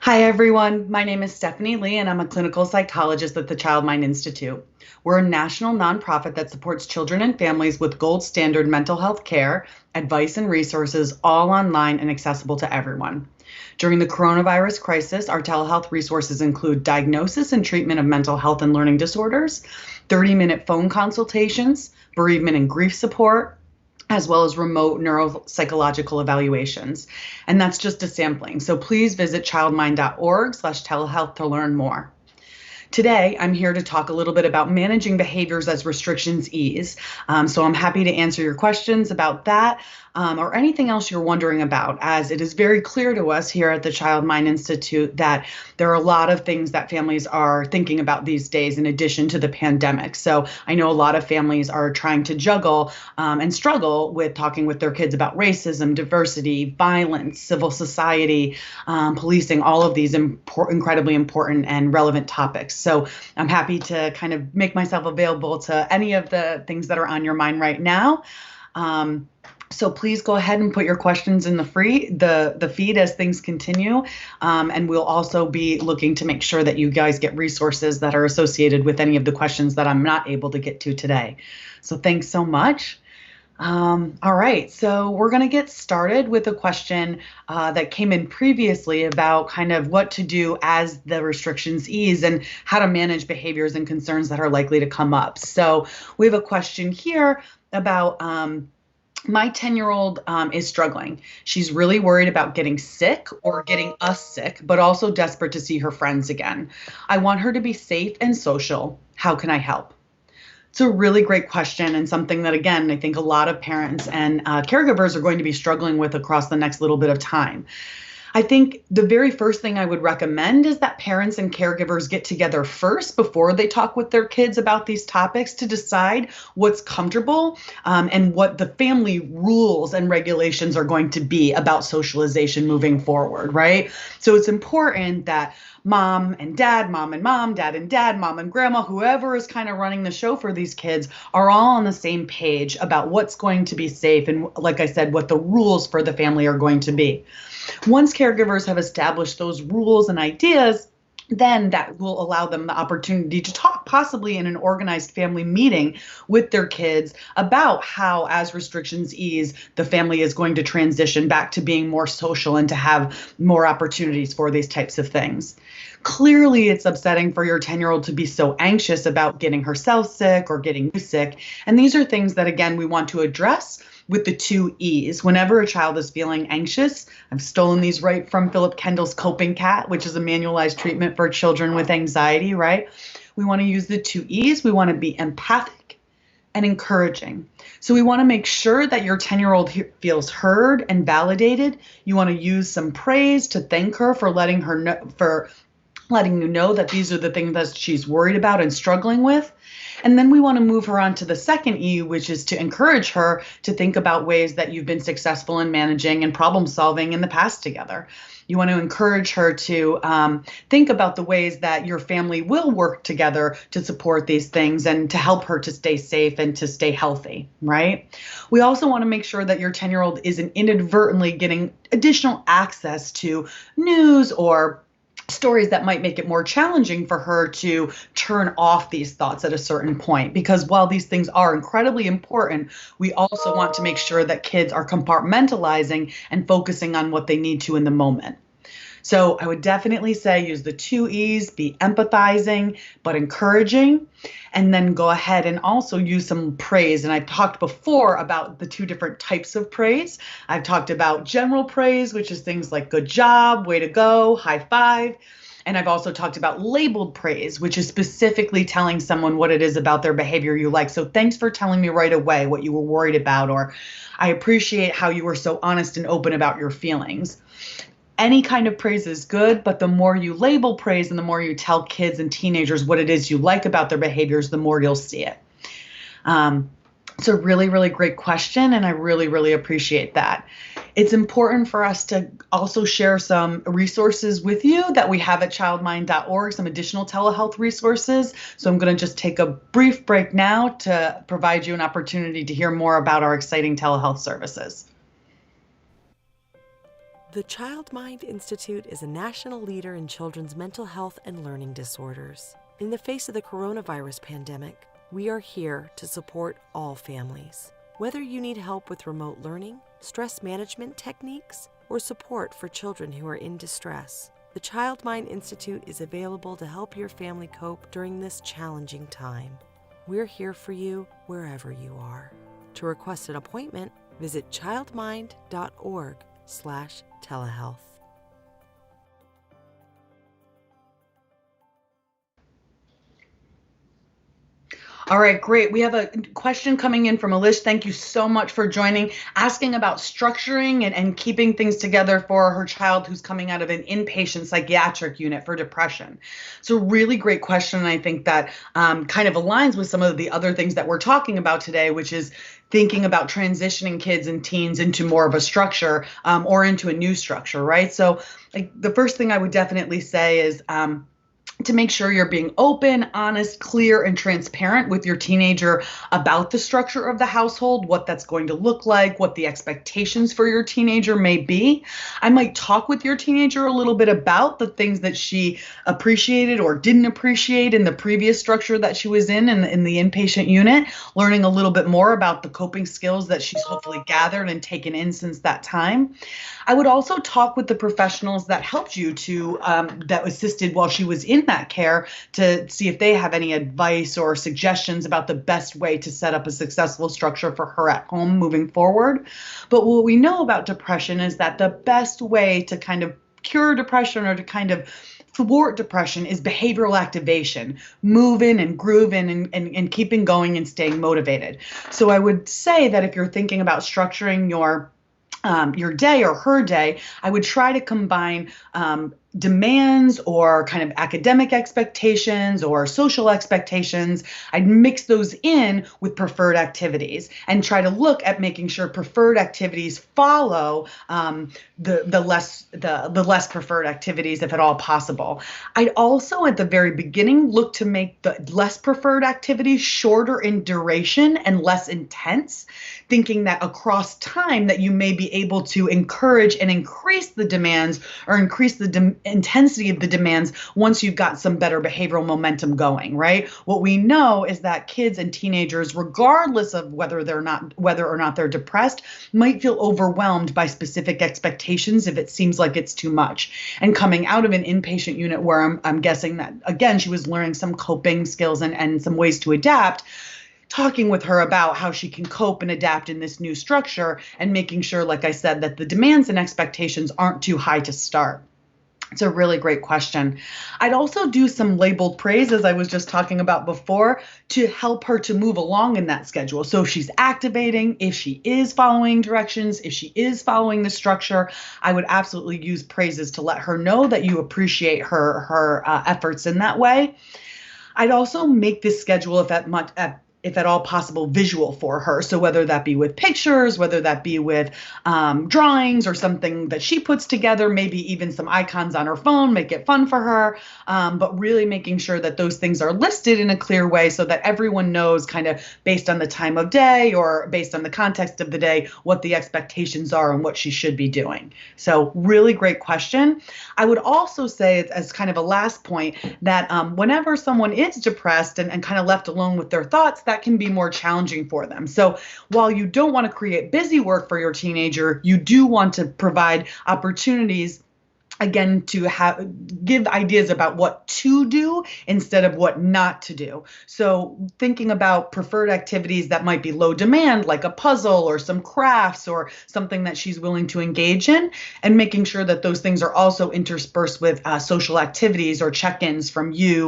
Hi, everyone. My name is Stephanie Lee, and I'm a clinical psychologist at the Child Mind Institute. We're a national nonprofit that supports children and families with gold standard mental health care, advice, and resources, all online and accessible to everyone. During the coronavirus crisis, our telehealth resources include diagnosis and treatment of mental health and learning disorders, 30-minute phone consultations, bereavement and grief support, as well as remote neuropsychological evaluations. And that's just a sampling. So please visit childmind.org/telehealth to learn more. Today, I'm here to talk a little bit about managing behaviors as restrictions ease. So I'm happy to answer your questions about that or anything else you're wondering about, as it is very clear to us here at the Child Mind Institute that there are a lot of things that families are thinking about these days in addition to the pandemic. So I know a lot of families are trying to juggle and struggle with talking with their kids about racism, diversity, violence, civil society, policing, all of these incredibly important and relevant topics. So I'm happy to kind of make myself available to any of the things that are on your mind right now. So please go ahead and put your questions in the feed as things continue. And we'll also be looking to make sure that you guys get resources that are associated with any of the questions that I'm not able to get to today. So thanks so much. All right, so we're going to get started with a question that came in previously about kind of what to do as the restrictions ease and how to manage behaviors and concerns that are likely to come up. So we have a question here about my 10-year-old is struggling. She's really worried about getting sick or getting us sick, but also desperate to see her friends again. I want her to be safe and social. How can I help? It's a really great question and something that, again, I think a lot of parents and caregivers are going to be struggling with across the next little bit of time. I think the very first thing I would recommend is that parents and caregivers get together first before they talk with their kids about these topics to decide what's comfortable and what the family rules and regulations are going to be about socialization moving forward, right? So it's important that mom and dad, mom and mom, dad and dad, mom and grandma, whoever is kind of running the show for these kids are all on the same page about what's going to be safe and, like I said, what the rules for the family are going to be. Once caregivers have established those rules and ideas, then that will allow them the opportunity to talk possibly in an organized family meeting with their kids about how, as restrictions ease, the family is going to transition back to being more social and to have more opportunities for these types of things. Clearly, it's upsetting for your 10-year-old to be so anxious about getting herself sick or getting you sick. And these are things that, again, we want to address with the 2 E's. Whenever a child is feeling anxious, I've stolen these right from Philip Kendall's Coping Cat, which is a manualized treatment for children with anxiety, right? We want to use the 2 E's. We want to be empathic and encouraging. So we want to make sure that your 10-year-old feels heard and validated. You want to use some praise to thank her for letting you know that these are the things that she's worried about and struggling with. And then we want to move her on to the second E, which is to encourage her to think about ways that you've been successful in managing and problem solving in the past together. You want to encourage her to think about the ways that your family will work together to support these things and to help her to stay safe and to stay healthy, right? We also want to make sure that your 10-year-old isn't inadvertently getting additional access to news or stories that might make it more challenging for her to turn off these thoughts at a certain point. Because while these things are incredibly important, we also want to make sure that kids are compartmentalizing and focusing on what they need to in the moment. So I would definitely say use the 2 E's, be empathizing, but encouraging, and then go ahead and also use some praise. And I've talked before about the 2 different types of praise. I've talked about general praise, which is things like good job, way to go, high five. And I've also talked about labeled praise, which is specifically telling someone what it is about their behavior you like. So thanks for telling me right away what you were worried about, or I appreciate how you were so honest and open about your feelings. Any kind of praise is good, but the more you label praise and the more you tell kids and teenagers what it is you like about their behaviors, the more you'll see it. It's a really, really great question, and I really, really appreciate that. It's important for us to also share some resources with you that we have at childmind.org, some additional telehealth resources. So I'm going to just take a brief break now to provide you an opportunity to hear more about our exciting telehealth services. The Child Mind Institute is a national leader in children's mental health and learning disorders. In the face of the coronavirus pandemic, we are here to support all families. Whether you need help with remote learning, stress management techniques, or support for children who are in distress, the Child Mind Institute is available to help your family cope during this challenging time. We're here for you wherever you are. To request an appointment, visit childmind.org/telehealth. All right, great. We have a question coming in from Alish. Thank you so much for joining, asking about structuring and keeping things together for her child who's coming out of an inpatient psychiatric unit for depression. It's a really great question, and I think that kind of aligns with some of the other things that we're talking about today, which is thinking about transitioning kids and teens into more of a structure or into a new structure, right? So the first thing I would definitely say is to make sure you're being open, honest, clear, and transparent with your teenager about the structure of the household, what that's going to look like, what the expectations for your teenager may be. I might talk with your teenager a little bit about the things that she appreciated or didn't appreciate in the previous structure that she was in the inpatient unit, learning a little bit more about the coping skills that she's hopefully gathered and taken in since that time. I would also talk with the professionals that helped you that assisted while she was in that care to see if they have any advice or suggestions about the best way to set up a successful structure for her at home moving forward. But what we know about depression is that the best way to kind of cure depression or to kind of thwart depression is behavioral activation, moving and grooving and keeping going and staying motivated. So I would say that if you're thinking about structuring your day or her day, I would try to combine demands or kind of academic expectations or social expectations. I'd mix those in with preferred activities and try to look at making sure preferred activities follow the less preferred activities if at all possible. I'd also at the very beginning look to make the less preferred activities shorter in duration and less intense, thinking that across time that you may be able to encourage and increase the demands or increase the intensity of the demands once you've got some better behavioral momentum going, right? What we know is that kids and teenagers, regardless of whether or not they're depressed, might feel overwhelmed by specific expectations if it seems like it's too much. And coming out of an inpatient unit where I'm guessing that, again, she was learning some coping skills and some ways to adapt, talking with her about how she can cope and adapt in this new structure and making sure, like I said, that the demands and expectations aren't too high to start. It's a really great question. I'd also do some labeled praise, as I was just talking about before, to help her to move along in that schedule. So if she's activating, if she is following directions, if she is following the structure, I would absolutely use praises to let her know that you appreciate her efforts in that way. I'd also make this schedule, if at all possible, visual for her. So whether that be with pictures, whether that be with drawings or something that she puts together, maybe even some icons on her phone, make it fun for her, but really making sure that those things are listed in a clear way so that everyone knows kind of based on the time of day or based on the context of the day, what the expectations are and what she should be doing. So really great question. I would also say as kind of a last point that whenever someone is depressed and kind of left alone with their thoughts, that can be more challenging for them. So while you don't want to create busy work for your teenager, you do want to provide opportunities, again, to give ideas about what to do instead of what not to do. So thinking about preferred activities that might be low demand, like a puzzle or some crafts or something that she's willing to engage in, and making sure that those things are also interspersed with social activities or check-ins from you